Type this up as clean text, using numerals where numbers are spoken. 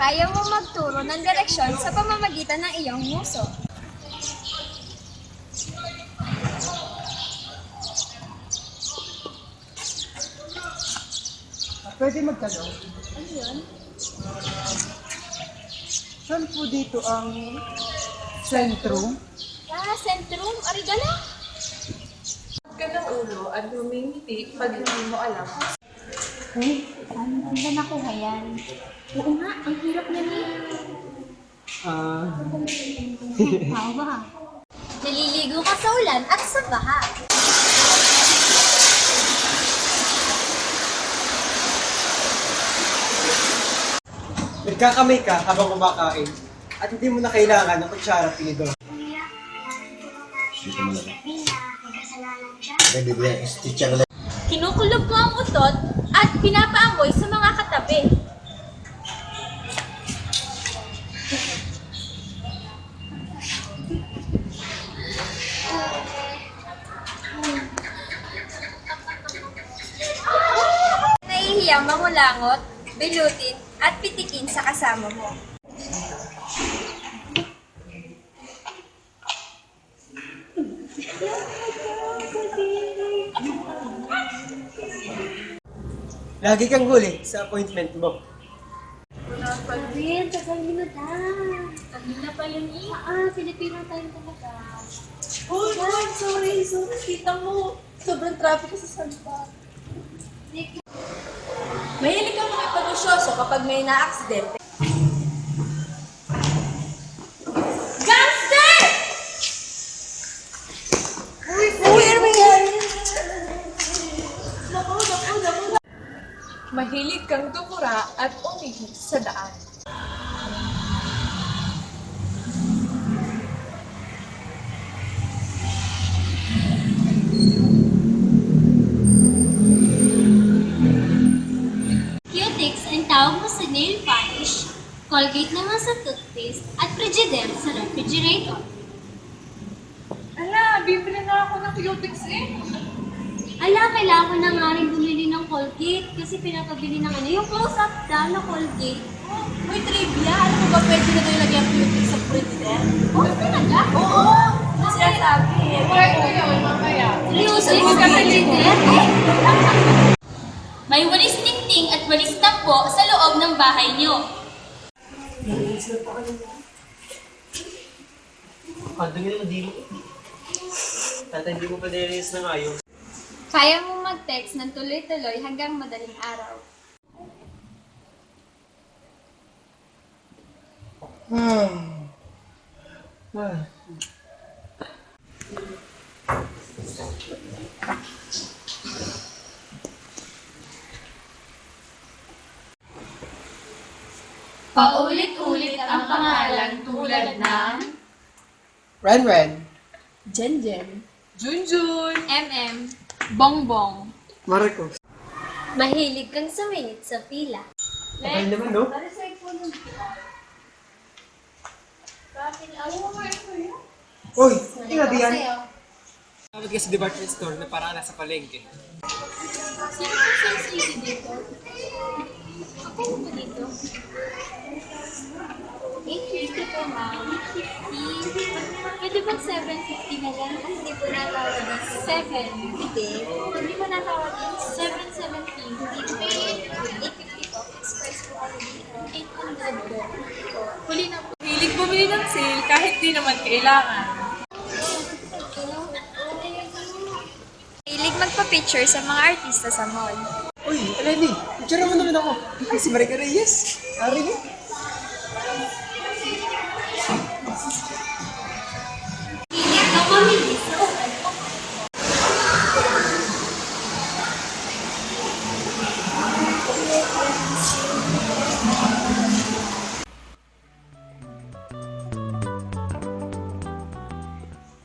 Kaya mo magturo ng direksyon sa pamamagitan ng iyong nguso. Pwede magtanong, Ano yun? saan po dito ang sentrum? Sentrum, Arigala. Ka ng ulo at humingiti pag hindi mo alam. Ano ba nakuha yan? Oo nga, ang hirap na ni. Tao ba? Naliligo ka sa ulan at sa baha. Nagkakamay ka habang kumakain at hindi mo na kailangan ng kutsara at tinidor. Dito mo na. Pwede ba yan? Teacher lang. Kinukulog mo ang utot at pinapaamoy sa mga katabi. Nahihiyang mangulangot, bilutin, at pitikin sa kasama mo. Lagi kang huli sa appointment mo. Alvin, tagal mo na da. Kanina pa yun eh. Pilipino tayo talaga. Oh, God, sorry. Kita mo. Sobrang traffic sa Salva. Mahilig kang makipag-usyoso kapag may na-aksidente. Gangster! Uy, ano nangyari? Naku. Mahilig kang tumura at umihi sa daan. Cutix ang tawag mo sa nail polish, Colgate naman sa toothpaste, at Frigidaire sa refrigerator. Ala, bibili na ako ng Cutix eh. Kailangan ko na nga rin bumili ng Colgate kasi pinapabili ng yung close-up daw na Colgate. May trivia. Alam mo ba pwede na tayo lagyan ng Cutix sa Frigidaire? Oh, talaga? Oo! Sinasabi eh. Try ko yun, mamaya. Cutix sa Frigidaire? May walis tingting at walis tampo sa loob ng bahay niyo. Dumi naman dito. Tata, hindi mo pa nilinis na ngayon. Kaya mo mag-text ng tuloy-tuloy hanggang madaling araw. Paulit-ulit ang pangalan tulad ng Ren. Jen. Junjun. MM. Bongbong. Marcos. Mahilig kang sumingit sa pila. Tagal naman, no? Uy, tingnan yan. Tawag ka sa department store na parang nasa palengke. Sino ang sales lady dito? Ako ba dito? 850 po, ma'am. 850. Pwede bang 750 na lang? Kasi hindi po natawag ng 7. Hindi. Hindi po natawag ng 770. Hindi po. 850 po. Fixed price po kami dito. 800 po. Huli na po. Hilig bumili ng sale kahit di naman kailangan. Hilig magpa-picture sa mga artista sa mall. Uy, Eleni, picture mo naman ako. Ay, si Marica Reyes. Ari mo.